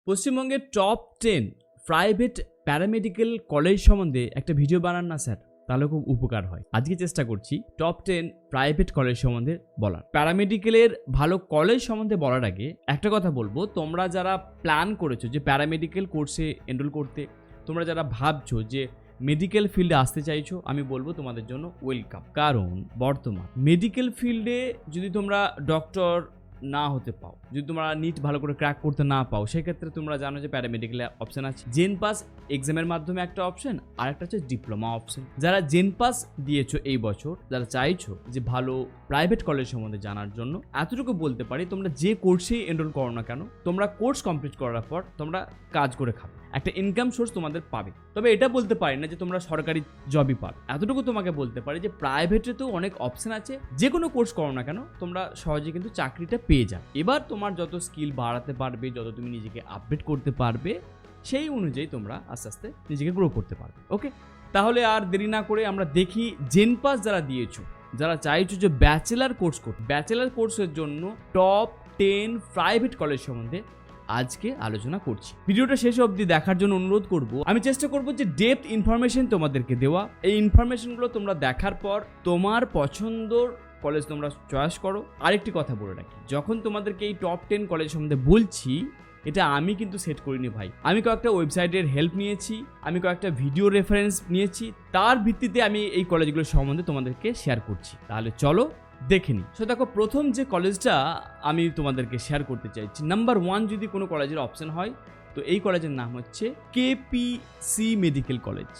পশ্চিমবঙ্গের top 10 private paramedical college সম্বন্ধে একটা ভিডিও বানান না স্যার, তাহলে খুব উপকার হয়। আজকে চেষ্টা করছি টপ 10 প্রাইভেট কলেজ সম্বন্ধে বলার। প্যারামেডিক্যালের ভালো কলেজ সম্বন্ধে বলার আগে একটা কথা বলবো, তোমরা যারা প্ল্যান করেছো যে প্যারামেডিক্যাল কোর্সে এনরোল করতে, তোমরা যারা ভাবছো যে মেডিকেল ফিল্ডে আসতে চাইছো, আমি বলবো তোমাদের জন্য ওয়েলকাম। কারণ বর্তমান মেডিকেল ফিল্ডে যদি তোমরা ডক্টর না হতে পাও, যদি তোমরা নিট ভালো করে ক্র্যাক করতে না পাও, সেক্ষেত্রে তোমরা জানো যে প্যারামেডিক্যালে অপশন আছে। জেন পাস এক্সামের মাধ্যমে একটা অপশন, আর একটা হচ্ছে ডিপ্লোমা অপশন। যারা জেন পাস দিয়েছো এই বছর, যারা চাইছো যে ভালো প্রাইভেট কলেজ সম্বন্ধে জানার জন্য, এতটুকু বলতে পারি তোমরা যে কোর্সেই এনরোল করো না কেন, তোমরা কোর্স কমপ্লিট করার পর তোমরা কাজ করে খাবে, একটা ইনকাম সোর্স তোমাদের পাবে। তবে এটা বলতে পারি না যে তোমরা সরকারি জবই পাবে। এতটুকু তোমাকে বলতে পারি যে প্রাইভেটে তো অনেক অপশন আছে, যে কোনো কোর্স করো না কেন তোমরা সহজে কিন্তু চাকরিটা পেয়ে যাবে। এবার তোমার যত স্কিল বাড়াতে পারবে, যত তুমি নিজেকে আপডেট করতে পারবে, সেই অনুযায়ী তোমরা আস্তে আস্তে নিজেকে গ্রো করতে পারবে। ওকে, তাহলে আর দেরি না করে আমরা দেখি জেন পাস যারা দিয়েছো, যারা চাইছো যে ব্যাচেলার কোর্স করতে, ব্যাচেলার কোর্সের জন্য টপ 10 প্রাইভেট কলেজ সম্বন্ধে আজকে আলোচনা করছি। ভিডিওটা শেষ অবধি দেখার জন্য অনুরোধ করব। আমি চেষ্টা করব যে ডেপথ ইনফরমেশন তোমাদেরকে দেওয়া। এই ইনফরমেশনগুলো তোমরা দেখার পর তোমার পছন্দর কলেজ তোমরা চয়েস করো। আরেকটি কথা বলে রাখি, যখন তোমাদেরকে এই টপ 10 কলেজ সম্বন্ধে বলছি, এটা আমি কিন্তু সেট করিনি ভাই। আমি কয়েকটা ওয়েবসাইটের হেল্প নিয়েছি, আমি কয়েকটা ভিডিও রেফারেন্স নিয়েছি, তার ভিত্তিতে আমি এই কলেজগুলোর সম্বন্ধে তোমাদেরকে শেয়ার করছি। তাহলে চলো দেখে নিই। সো দেখো, প্রথম যে কলেজটা আমি তোমাদেরকে শেয়ার করতে চাইছি, নাম্বার 1 যদি কোনো কলেজের অপশন হয়, তো এই কলেজের নাম হচ্ছে কেপিসি মেডিকেল কলেজ।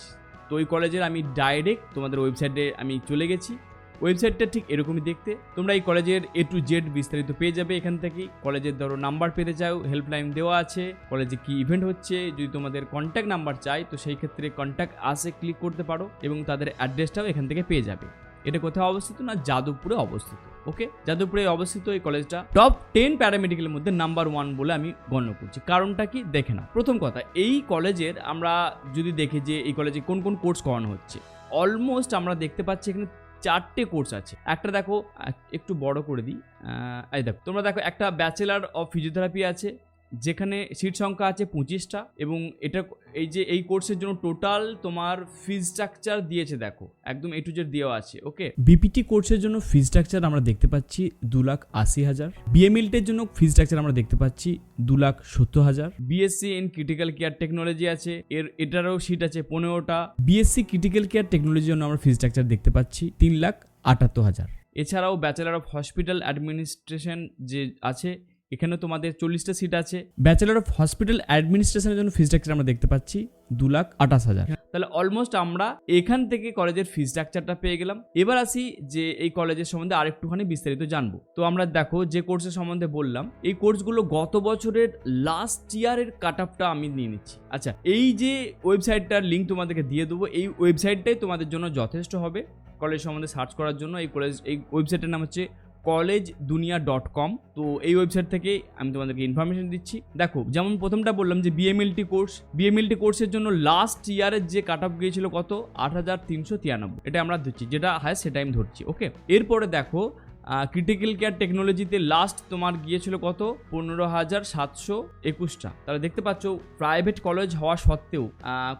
তো ওই কলেজের আমি ডাইরেক্ট তোমাদের ওয়েবসাইটে আমি চলে গেছি। ওয়েবসাইটটা ঠিক এরকমই দেখতে। তোমরা এই কলেজের A to Z বিস্তারিত পেয়ে যাবে এখান থেকে। কলেজের ধরো নাম্বার পেতে চাও, হেল্পলাইন দেওয়া আছে, কলেজে কি ইভেন্ট হচ্ছে, যদি তোমাদের কন্ট্যাক্ট নাম্বার চাই তো সেই ক্ষেত্রে কন্ট্যাক্ট আসে ক্লিক করতে পারো, এবং তাদের অ্যাড্রেসটাও এখান থেকে পেয়ে যাবে। এটা কোথায় অবস্থিত না, যাদবপুরে অবস্থিত। ওকে, যাদবপুরে অবস্থিত এই কলেজটা টপ 10 প্যারামেডিক্যালের মধ্যে নাম্বার 1 বলে আমি গণ্য করছি। কারণটা কি দেখে নাও। প্রথম কথা, এই কলেজের আমরা যদি দেখি যে এই কলেজে কোন কোন কোর্স করানো হচ্ছে, অলমোস্ট আমরা দেখতে পাচ্ছি এখানে 4টে কোর্স আছে। একটা দেখো, একটু বড় করে দিই, এই দেখো, তোমরা দেখো একটা ব্যাচেলার অফ ফিজিওথেরাপি আছে, যেখানে সিট সংখ্যা আছে 25টা, এবং এটা এই কোর্সের জন্য টোটাল তোমার ফিজ স্ট্রাকচার দিয়েছে, দেখো একদম A to Z দেওয়া আছে। ওকে, বিপিটি কোর্সের জন্য ফিজ স্ট্রাকচার আমরা দেখতে পাচ্ছি 2,80,000। বিএমএলটের জন্য ফিজ স্ট্রাকচার আমরা দেখতে পাচ্ছি 2,70,000। BSc in critical care technology আছে, এটারও সিট আছে 15টা। বিএসসি ক্রিটিক্যাল কেয়ার টেকনোলজির জন্য আমরা ফিজ স্ট্রাকচার দেখতে পাচ্ছি 3,78,000। এছাড়াও ব্যাচেলার অফ হসপিটাল অ্যাডমিনিস্ট্রেশন যে আছে, এখানে তোমাদের 40টা সিট আছে। ব্যাচেলার অফ হসপিটাল অ্যাডমিনিস্ট্রেশনের জন্য ফিজ স্ট্রাকচার আমরা দেখতে পাচ্ছি 2,28,000। তাহলে অলমোস্ট আমরা এখান থেকে কলেজের ফিজ স্ট্রাকচারটা পেয়ে গেলাম। এবার আসি যে এই কলেজের সম্বন্ধে আরেকটুখানি বিস্তারিত জানবো। তো আমরা দেখো যে কোর্সের সম্বন্ধে বললাম, এই কোর্সগুলো গত বছরের লাস্ট ইয়ারের কাট আপটা আমি নিয়ে নিচ্ছি। আচ্ছা, এই যে ওয়েবসাইটটার লিঙ্ক তোমাদেরকে দিয়ে দেবো, এই ওয়েবসাইটটাই তোমাদের জন্য যথেষ্ট হবে কলেজ সম্বন্ধে সার্চ করার জন্য। এই ওয়েবসাইটের নাম হচ্ছে collegedunia.com। তো এই ওয়েবসাইট থেকে আমি তোমাদেরকে ইনফরমেশন দিচ্ছি। দেখো, যেমন প্রথমটা বললাম যে বিএমএলটি কোর্সের জন্য লাস্ট ইয়ারের যে কাট অফ গিয়েছিল কত, 8,393। এটা আমরা ধরছি, যেটা হায়েস্ট সেটা আমি ধরছি। ওকে, এরপরে দেখো ক্রিটিক্যাল কেয়ার টেকনোলজিতে লাস্ট তোমার গিয়েছিল কত, 15,721টা। তাহলে দেখতে পাচ্ছ প্রাইভেট কলেজ হওয়া সত্ত্বেও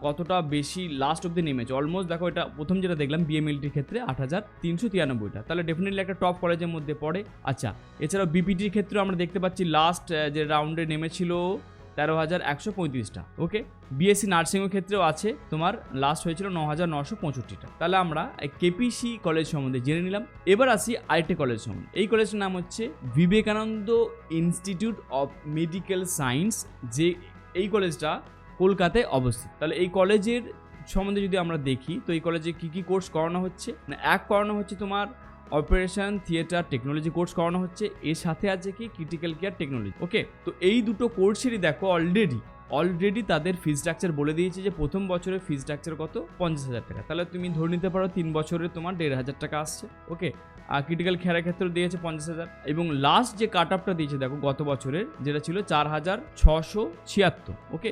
কতটা বেশি লাস্ট অব্দি নেমেছে। অলমোস্ট দেখো, এটা প্রথম যেটা দেখলাম বিএমএলটির ক্ষেত্রে 8,393টা, তাহলে ডেফিনেটলি একটা টপ কলেজের মধ্যে পড়ে। আচ্ছা, এছাড়াও বিপিটির ক্ষেত্রেও আমরা দেখতে পাচ্ছি লাস্ট যে রাউন্ডে নেমেছিল 13,135টা। ওকে, বিএসসি নার্সিংয়ের ক্ষেত্রেও আছে, তোমার লাস্ট হয়েছিল 9,965টা। তাহলে আমরা কেপিসি কলেজ সম্বন্ধে জেনে নিলাম। এবার আসি আরেকটি কলেজ সম্বন্ধে। এই কলেজের নাম হচ্ছে Vivekananda institute of medical science, যে এই কলেজটা কলকাতায় অবস্থিত। তাহলে এই কলেজের সম্বন্ধে যদি আমরা দেখি, তো এই কলেজে কী কী কোর্স করানো হচ্ছে, এক করানো হচ্ছে তোমার অপারেশন থিয়েটার টেকনোলজি কোর্স করানো হচ্ছে, এর সাথে আছে কি ক্রিটিক্যাল কেয়ার টেকনোলজি। ওকে, তো এই দুটো কোর্সেরই দেখো অলরেডি তাদের ফিজ স্ট্রাকচার বলে দিয়েছে যে প্রথম বছরের ফিজ স্ট্রাকচার কত, 50,000 টাকা। তাহলে তুমি ধরে নিতে পারো 3 বছরে তোমার 1,500 টাকা আসছে। ওকে, আর ক্রিটিক্যাল কেয়ারের ক্ষেত্রে দিয়েছে 50,000, এবং লাস্ট যে কাট আপটা দিয়েছে দেখো গত বছরের, যেটা ছিল 4,676। ওকে,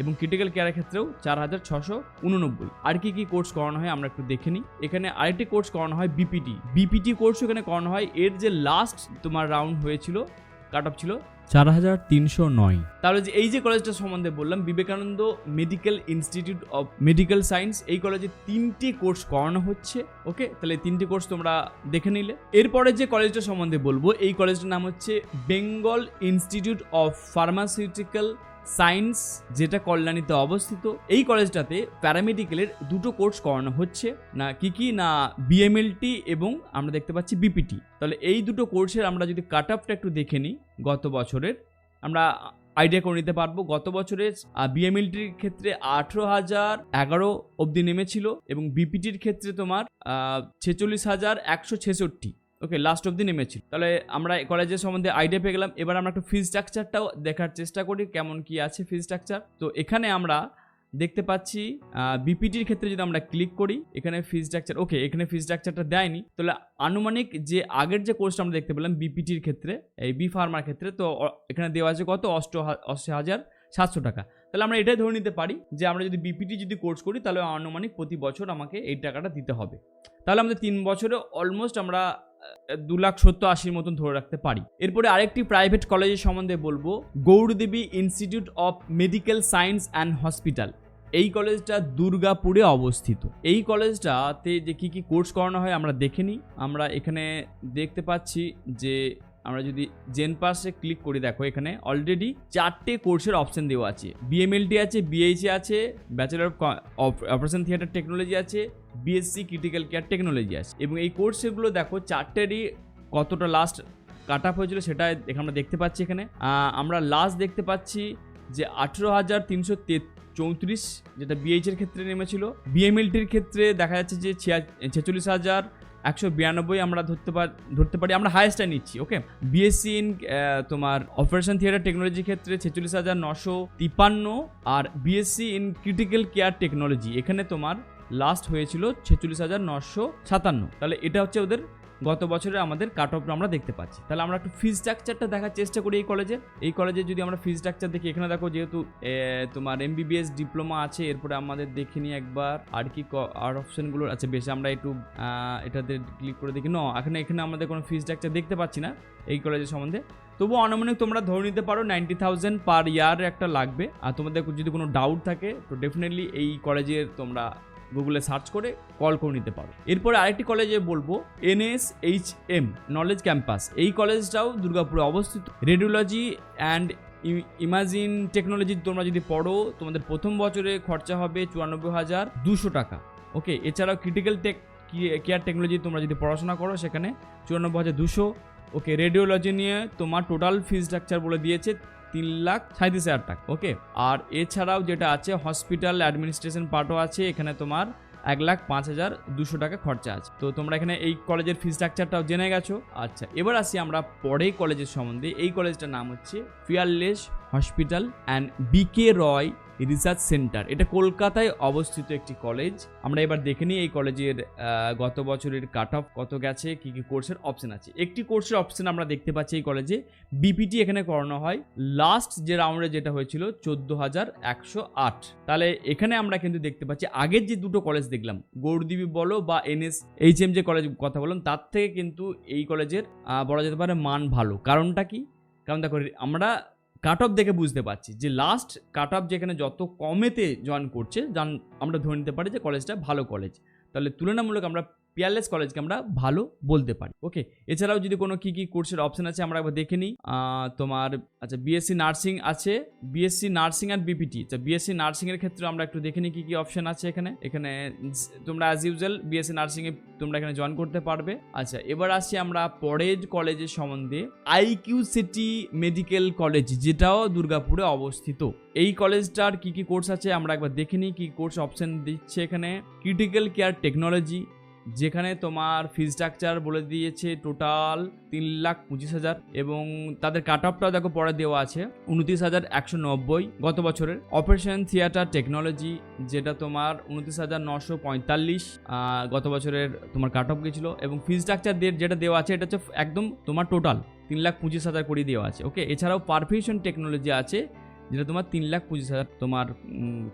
এবং ক্রিটিক্যাল কেয়ারের ক্ষেত্রেও 4,689। আর কি কোর্স করানো হয় আমরা একটু দেখে নিই। এখানে আরেকটি কোর্স করানো হয় বিপিটি কোর্স, এখানে করানো হয়। এর যে লাস্ট তোমার রাউন্ড হয়েছিল কাট অফ ছিল 4309। তাহলে যে এই যে কলেজটা সম্বন্ধে বললাম, Vivekananda medical institute of medical science, এই কলেজে 3টি কোর্স করানো হচ্ছে। ওকে, তাহলে 3টি কোর্স তোমরা দেখে নিলে। এরপরে যে কলেজটা সম্বন্ধে বলবো, এই কলেজটার নাম হচ্ছে Bengal institute of pharmaceutical science, যেটা কল্যাণীতে অবস্থিত। এই কলেজটাতে প্যারামেডিক্যালের 2টো কোর্স করানো হচ্ছে, না কি না বিএমএলটি এবং আমরা দেখতে পাচ্ছি বিপিটি। তাহলে এই 2টো কোর্সের আমরা যদি কাট অফটা একটু দেখে নিই গত বছরের, আমরা আইডিয়া করে নিতে পারবো। গত বছরের বিএমএলটির ক্ষেত্রে 18,011 অবধি নেমেছিল এবং বিপিটির ক্ষেত্রে তোমার 46,166, ওকে, লাস্ট অবধি নেমেছিল। তাহলে আমরা কলেজের সম্বন্ধে আইডিয়া পেয়ে গেলাম। এবার আমরা একটু ফিজ স্ট্রাকচারটাও দেখার চেষ্টা করি কেমন কি আছে ফিজ স্ট্রাকচার। তো এখানে আমরা দেখতে পাচ্ছি বিপিটির ক্ষেত্রে যদি আমরা ক্লিক করি, এখানে ফিজ স্ট্রাকচার, ওকে, এখানে ফিজ স্ট্রাকচারটা দেয়নি। তাহলে আনুমানিক যে আগের যে কোর্সটা আমরা দেখতে পেলাম বিপিটির ক্ষেত্রে, এই বি ফার্মার ক্ষেত্রে, তো এখানে দেওয়া আছে কত, 88,700 টাকা। তাহলে আমরা এটাই ধরে নিতে পারি যে আমরা যদি বিপিটি যদি কোর্স করি তাহলে আনুমানিক প্রতি বছর আমাকে এই টাকাটা দিতে হবে। তাহলে আমাদের 3 বছরে অলমোস্ট আমরা 2,70,80 মতন ধরে রাখতে পারি। এরপরে আরেকটি প্রাইভেট কলেজের সম্বন্ধে বলবো, Gouridevi institute of medical science and hospital. এই কলেজটা দুর্গাপুরে অবস্থিত। এই কলেজটাতে যে কি কোর্স করানো হয় আমরা দেখে নিই। আমরা এখানে দেখতে পাচ্ছি যে আমরা যদি জেন পাসে ক্লিক করি, দেখো এখানে অলরেডি 4টে কোর্সের অপশন দেওয়া আছে। বিএমএলটি আছে, বিএইচএ আছে, bachelor of operation theatre technology আছে, বিএসসি ক্রিটিক্যাল কেয়ার টেকনোলজি আছে। এবং এই কোর্সগুলো দেখো 4টেরই কতটা লাস্ট কাট আপ হয়েছিল সেটা আমরা দেখতে পাচ্ছি। এখানে আমরা লাস্ট দেখতে পাচ্ছি যে 18,334, যেটা বিএইচের ক্ষেত্রে নেমেছিল। বিএমএলটির ক্ষেত্রে দেখা যাচ্ছে যে 46,192 আমরা ধরতে পারি, আমরা হাইয়েস্টটা নিচ্ছি। ওকে, বিএসসি ইন তোমার অপারেশন থিয়েটার টেকনোলজির ক্ষেত্রে 46,953, আর BSc in critical care technology এখানে তোমার লাস্ট হয়েছিল 46,957। তাহলে এটা হচ্ছে ওদের গত বছরে আমাদের কাট অফ আমরা দেখতে পাচ্ছি। তাহলে আমরা একটু ফিজ স্ট্রাকচারটা দেখার চেষ্টা করি এই কলেজে যদি আমরা ফিজ স্ট্রাকচার দেখি, এখানে দেখো যেহেতু তোমার এমবিবিএস ডিপ্লোমা আছে। এরপরে আমাদের দেখে নিই একবার আর কি আর অপশনগুলো আছে। বেশ, আমরা একটু এটাতে ক্লিক করে দেখি। এখানে আমাদের কোনো ফিজ স্ট্রাকচার দেখতে পাচ্ছি না এই কলেজের সম্বন্ধে। তবুও আনুমানিক তোমরা ধরে নিতে পারো 90,000 পার ইয়ার একটা লাগবে। আর তোমাদের যদি কোনো ডাউট থাকে তো ডেফিনেটলি এই কলেজের তোমরা গুগলে সার্চ করে কল করে নিতে পারো। এরপরে আরেকটি কলেজে বলবো, NSHM নলেজ ক্যাম্পাস। এই কলেজটাও দুর্গাপুরে অবস্থিত। রেডিওলজি অ্যান্ড ইমাজিন টেকনোলজি তোমরা যদি পড়ো, তোমাদের প্রথম বছরে খরচা হবে 94,200 টাকা। ওকে, এছাড়াও ক্রিটিক্যাল কেয়ার টেকনোলজি তোমরা যদি পড়াশোনা করো সেখানে 94,200। ওকে, রেডিওলজি নিয়ে তোমার টোটাল ফিজ স্ট্রাকচার বলে দিয়েছে 3,37,000 টাকা। ওকে, আর এছাড়াও যেটা আছে হসপিটাল অ্যাডমিনিস্ট্রেশন পার্টও আছে, এখানে তোমার 1,05,200 টাকা খরচা আছে। তো তোমরা এখানে এই কলেজের ফিজ স্ট্রাকচারটাও জেনে গেছো। আচ্ছা, এবার আসি আমরা পরে কলেজের সম্বন্ধে। এই কলেজটার নাম হচ্ছে fearless hospital and B K Roy research centre. এটা কলকাতায় অবস্থিত একটি কলেজ। আমরা এবার দেখে নিই এই কলেজের গত বছরের কাট অফ কত গেছে, কি কোর্সের অপশন আছে। একটি কোর্সের অপশন আমরা দেখতে পাচ্ছি এই কলেজে বিপিটি এখানে করানো হয়। লাস্ট যে রাউন্ডে যেটা হয়েছিল 14,108। তাহলে এখানে আমরা কিন্তু দেখতে পাচ্ছি আগের যে 2টো কলেজ দেখলাম, গৌরদেবী বলো বা NSHM যে কলেজ কথা বললাম, তার থেকে কিন্তু এই কলেজের বলা যেতে পারে মান ভালো। কারণটা কি? কারণ দেখো আমরা কাট অফ দেখে বুঝতে পারছি যে লাস্ট কাট অফ যেখানে যত কমেতে জয়েন করছে, আমরা ধরে নিতে পারি যে কলেজটা ভালো কলেজ। তাহলে তুলনামূলক আমরা পিয়ারলেস কলেজকে আমরা ভালো বলতে পারি। ওকে, এছাড়াও যদি কোনো কি কোর্সের অপশন আছে আমরা একবার দেখে নিই। তোমার আচ্ছা বিএসসি নার্সিং আছে, বিএসসি নার্সিং আর বিপিটি। আচ্ছা, বিএসসি নার্সিং এর ক্ষেত্রে আমরা একটু দেখে নিই কি অপশন আছে এখানে তোমরা অ্যাজ ইউজুয়াল বিএসসি নার্সিং এ তোমরা এখানে জয়েন করতে পারবে। আচ্ছা, এবার আসি আমরা পরের কলেজের সম্বন্ধে, আইকিউ সিটি মেডিকেল কলেজ, যেটাও দুর্গাপুরে অবস্থিত। এই কলেজটার কি কোর্স আছে আমরা একবার দেখে নিই কি কোর্স অপশন দিচ্ছে। এখানে ক্রিটিক্যাল কেয়ার টেকনোলজি, যেখানে তোমার ফিজ স্ট্রাকচার বলে দিয়েছে টোটাল 3,25,000 এবং তাদের কাট অফটাও দেখো পরে দেওয়া আছে 29,190 গত বছরের। অপারেশন থিয়েটার টেকনোলজি, যেটা তোমার 29,945 গত বছরের তোমার কাট অফ গেছিল। এবং ফিজ স্ট্রাকচার যেটা দেওয়া আছে এটা হচ্ছে একদম তোমার টোটাল 3,25,000 করে দেওয়া আছে। ওকে, এছাড়াও পারফিউশন টেকনোলজি আছে, যেটা তোমার 3,25,000 তোমার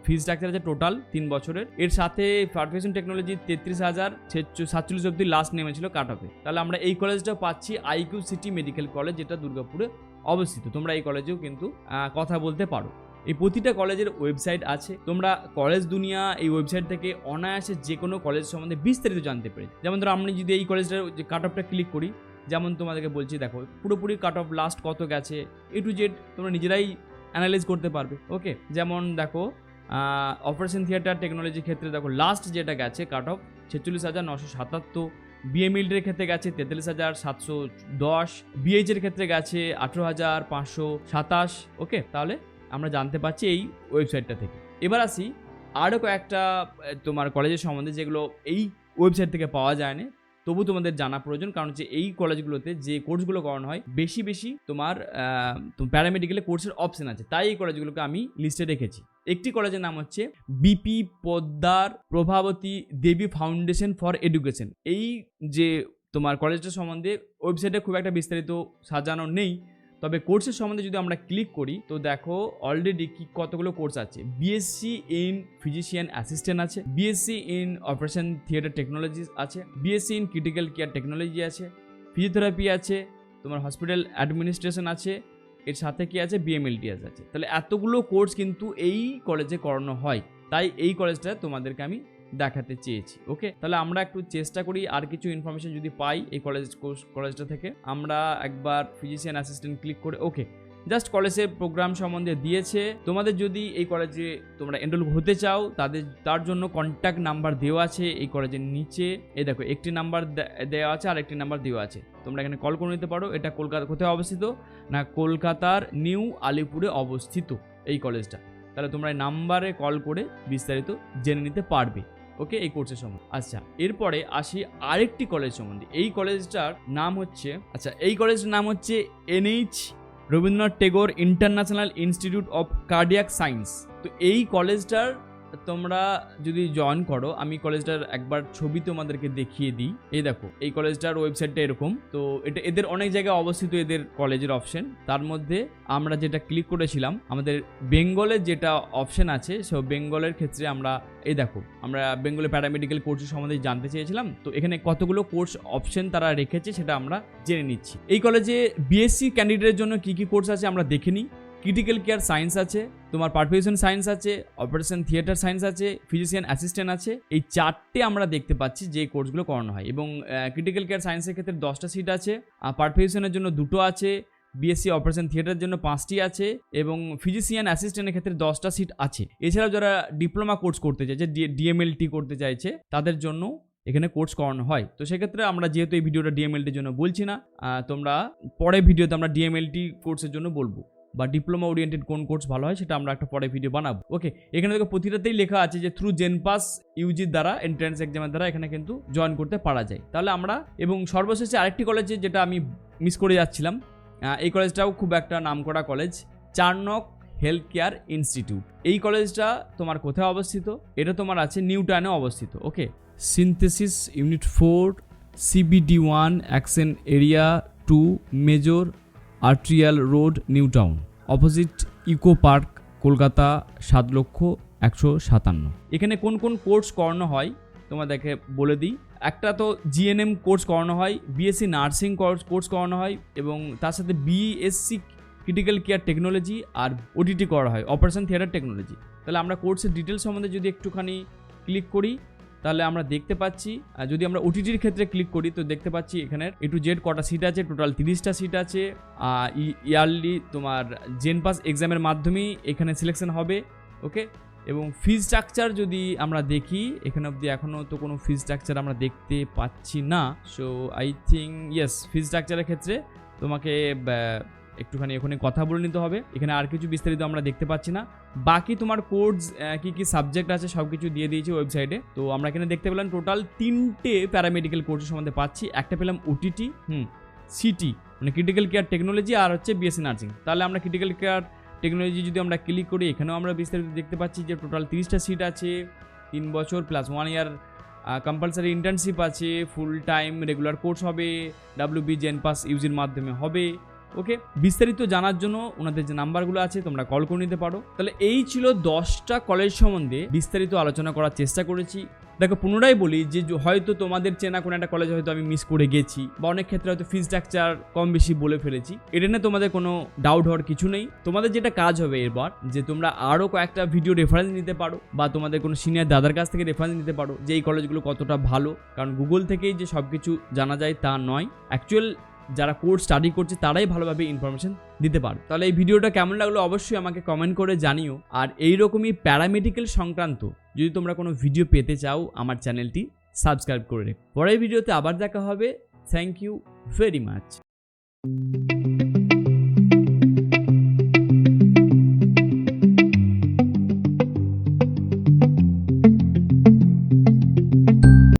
ফিজ স্ট্রাকচার আছে টোটাল 3 বছরের। এর সাথে পারফিউশন টেকনোলজি 33,047 অব্দি লাস্ট নেমেছিল কাট অফে। তাহলে আমরা এই কলেজটা পাচ্ছি আইকিউ সিটি মেডিকেল কলেজ, যেটা দুর্গাপুরে অবস্থিত। তোমরা এই কলেজেও কিন্তু কথা বলতে পারো। এই প্রতিটা কলেজের ওয়েবসাইট আছে, তোমরা কলেজ দুনিয়া এই ওয়েবসাইট থেকে অনায়াসে যে কোনো কলেজ সম্বন্ধে বিস্তারিত জানতে পারি। যেমন ধরো আমি যদি এই কলেজটার যে কাট অফটা ক্লিক করি, যেমন তোমাদেরকে বলছি, দেখো পুরোপুরি কাট অফ লাস্ট কত গেছে A to Z তোমরা নিজেরাই অ্যানালাইজ করতে পারবে। ওকে, যেমন দেখো অপারেশন থিয়েটার টেকনোলজির ক্ষেত্রে দেখো লাস্ট যেটা গেছে কাট অফ 46,977, বিএমএলডির ক্ষেত্রে গেছে 43,710, বিএইচের ক্ষেত্রে গেছে 18,527। ওকে, তাহলে আমরা জানতে পারছি এই ওয়েবসাইটটা থেকে। এবার আসি আরও কয়েকটা তোমার কলেজের সম্বন্ধে যেগুলো এই ওয়েবসাইট থেকে পাওয়া যায় না, তবু তোমাদের জানা প্রয়োজন, কারণ হচ্ছে এই কলেজগুলোতে যে কোর্সগুলো করানো হয় বেশি তোমার প্যারামেডিক্যালে কোর্সের অপশন আছে, তাই এই কলেজগুলোকে আমি লিস্টে রেখেছি। একটি কলেজের নাম হচ্ছে B P Poddar Prabhavati Devi foundation for education. এই যে তোমার কলেজটার সম্বন্ধে ওয়েবসাইটে খুব একটা বিস্তারিত সাজানো নেই, তবে কোর্সের সম্বন্ধে যদি আমরা ক্লিক করি তো দেখো অলরেডি কতগুলো কোর্স আছে। বিএসসি ইন ফিজিশিয়ান অ্যাসিস্ট্যান্ট আছে, BSc in operation theatre technology আছে, BSc in critical care technology আছে, ফিজিওথেরাপি আছে, তোমার হসপিটাল অ্যাডমিনিস্ট্রেশন আছে, এর সাথে কি আছে বিএমএলটিএস আছে। তাহলে এতগুলো কোর্স কিন্তু এই কলেজে করানো হয়, তাই এই কলেজটা তোমাদেরকে আমি দেখাতে চেয়েছি। ওকে, তাহলে আমরা একটু চেষ্টা করি আর কিছু ইনফরমেশন যদি পাই এই কলেজটা থেকে। আমরা একবার ফিজিশিয়ান অ্যাসিস্ট্যান্ট ক্লিক করে, ওকে, জাস্ট কলেজের প্রোগ্রাম সম্বন্ধে দিয়েছে। তোমাদের যদি এই কলেজে তোমরা এনরোল হতে চাও তার জন্য কন্ট্যাক্ট নাম্বার দেওয়া আছে এই কলেজের নিচে। এই দেখো একটি নাম্বার দেওয়া আছে আর একটি নাম্বার দেওয়া আছে, তোমরা এখানে কল করে নিতে পারো। এটা কলকাতা কোথায় অবস্থিত না, কলকাতার নিউ আলিপুরে অবস্থিত এই কলেজটা। তাহলে তোমরা এই নাম্বারে কল করে বিস্তারিত জেনে নিতে পারবে। ওকে, এই কোর্সের সম্বন্ধে। আচ্ছা, এরপরে আসি আরেকটি কলেজ সম্বন্ধে। এই কলেজটার নাম হচ্ছে এই কলেজটার নাম হচ্ছে NH Rabindranath Tagore international institute of cardiac science. তো এই কলেজটার তোমরা যদি জয়েন করো, আমি কলেজটার একবার ছবি তোমাদেরকে দেখিয়ে দিই। এই দেখো এই কলেজটার ওয়েবসাইটটা এরকম। তো এটা এদের অনেক জায়গায় অবস্থিত এদের কলেজের অপশন। তার মধ্যে আমরা যেটা ক্লিক করেছিলাম, আমাদের বেঙ্গলের যেটা অপশন আছে, সো বেঙ্গলের ক্ষেত্রে আমরা এই দেখো আমরা বেঙ্গলের প্যারামেডিক্যাল কোর্সের সম্বন্ধে জানতে চেয়েছিলাম। তো এখানে কতগুলো কোর্স অপশন তারা রেখেছে সেটা আমরা জেনে নিচ্ছি। এই কলেজে বিএসসি ক্যান্ডিডেটের জন্য কি কি কোর্স আছে আমরা দেখে নিই। ক্রিটিক্যাল কেয়ার সায়েন্স আছে, তোমার পারফিউশন সায়েন্স আছে, অপারেশন থিয়েটার সায়েন্স আছে, ফিজিশিয়ান অ্যাসিস্ট্যান্ট আছে। এই চারটে আমরা দেখতে পাচ্ছি যে কোর্সগুলো করানো হয়। এবং ক্রিটিক্যাল কেয়ার সায়েন্সের ক্ষেত্রে 10টা সিট আছে, পারফিউশনের জন্য 2টো আছে, বিএসসি অপারেশন থিয়েটারের জন্য 5টি আছে, এবং ফিজিশিয়ান অ্যাসিস্ট্যান্টের ক্ষেত্রে 10টা সিট আছে। এছাড়াও যারা ডিপ্লোমা কোর্স করতে চাইছে, ডিএমএলটি করতে চাইছে, তাদের জন্য এখানে কোর্স করানো হয়। তো সেক্ষেত্রে আমরা যেহেতু এই ভিডিওটা ডিএমএলটির জন্য বলছি না, তোমরা পরে ভিডিওতে আমরা ডিএমএলটি কোর্সের জন্য বলবো, বা ডিপ্লোমা ওরিয়েন্টেড কোন কোর্স ভালো হয় সেটা আমরা একটা পরে ভিডিও বানাবো। ওকে, এখানে দেখো প্রতিটাতেই লেখা আছে যে থ্রু জেনপাস ইউজির দ্বারা এন্ট্রান্স এক্সামের দ্বারা এখানে কিন্তু জয়েন করতে পারা যায়। তাহলে আমরা, এবং সর্বশেষে আরেকটি কলেজে যেটা আমি মিস করে যাচ্ছিলাম, এই কলেজটাও খুব একটা নামকরা college, Charnock health care institute. এই কলেজটা তোমার কোথায় অবস্থিত? এটা তোমার আছে নিউ টাউনে অবস্থিত। Okay, synthesis unit 4 CBD1 action area 2 major arterial road new town, opposite eco park, Kolkata 7,157,000। এখানে কোন কোন কোর্স করানো হয় তোমাদেরকে বলে দিই। একটা তো জিএনএম কোর্স করানো হয়, বিএসসি নার্সিং কোর্স করানো হয়, এবং তার সাথে বিএসসি ক্রিটিক্যাল কেয়ার টেকনোলজি আর ওটিটি করা হয়, অপারেশন থিয়েটার টেকনোলজি। তাহলে আমরা কোর্সের ডিটেলস সম্বন্ধে যদি একটুখানি ক্লিক করি তাহলে আমরা দেখতে পাচ্ছি, যদি আমরা ওটিটির ক্ষেত্রে ক্লিক করি তো দেখতে পাচ্ছি এখানে A to Z কটা সিট আছে, টোটাল 30টা সিট আছে। ইয়ারলি তোমার জেনপাস এক্সামের মাধ্যমেই এখানে সিলেকশন হবে। ওকে, এবং ফিজ স্ট্রাকচার যদি আমরা দেখি, এখানে অবধি এখনও তো কোনো ফিজ স্ট্রাকচার আমরা দেখতে পাচ্ছি না। সো আই থিঙ্ক ইয়েস, ফিজ স্ট্রাকচারের ক্ষেত্রে তোমাকে একটুখানি এখানে কথা বলে নিতে হবে। এখানে আর কিছু বিস্তারিত আমরা দেখতে পাচ্ছি না। বাকি তোমার কোর্স কি কি সাবজেক্ট আছে সব কিছু দিয়ে দিয়েছি ওয়েবসাইটে। তো আমরা এখানে দেখতে পেলাম টোটাল 3টে প্যারামেডিক্যাল কোর্সের সম্বন্ধে পাচ্ছি। একটা পেলাম ওটিটি, সিটি মানে ক্রিটিক্যাল কেয়ার টেকনোলজি, আর হচ্ছে বিএসসি নার্সিং। তাহলে আমরা ক্রিটিক্যাল কেয়ার টেকনোলজি যদি আমরা ক্লিক করি, এখানেও আমরা বিস্তারিত দেখতে পাচ্ছি যে টোটাল 30টা সিট আছে, 3 বছর প্লাস 1 ইয়ার কম্পালসারি ইন্টার্নশিপ আছে, ফুল টাইম রেগুলার কোর্স হবে, WB জেনপাস ইউজির মাধ্যমে হবে। ওকে, বিস্তারিত জানার জন্য ওনাদের যে নাম্বারগুলো আছে তোমরা কল করে নিতে পারো। তাহলে এই ছিল 10টা কলেজ সম্বন্ধে বিস্তারিত আলোচনা করার চেষ্টা করেছি। দেখো পুনরায় বলি যে হয়তো তোমাদের চেনা কোনো একটা কলেজ হয়তো আমি মিস করে গেছি, বা অনেক ক্ষেত্রে হয়তো ফি স্ট্রাকচার কম বেশি বলে ফেলেছি, এটা নিয়ে তোমাদের কোনো ডাউট হওয়ার কিছু নেই। তোমাদের যেটা কাজ হবে এরপর যে তোমরা আরও কয়েকটা ভিডিও রেফারেন্স নিতে পারো, বা তোমাদের কোনো সিনিয়র দাদার কাছ থেকে রেফারেন্স নিতে পারো যে এই কলেজগুলো কতটা ভালো। কারণ গুগল থেকেই যে সব কিছু জানা যায় তা নয়, অ্যাকচুয়াল যারা কোর্স স্টাডি করছে তারাই ভালোভাবে ইনফরমেশন দিতে পারো। তাহলে এই ভিডিওটা কেমন লাগলো অবশ্যই আমাকে কমেন্ট করে জানিও। আর এইরকমই প্যারামেডিক্যাল সংক্রান্ত যদি তোমরা কোনো ভিডিও পেতে চাও আমার চ্যানেলটি সাবস্ক্রাইব করে রেখো। পরের ভিডিওতে আবার দেখা হবে। Thank you very much.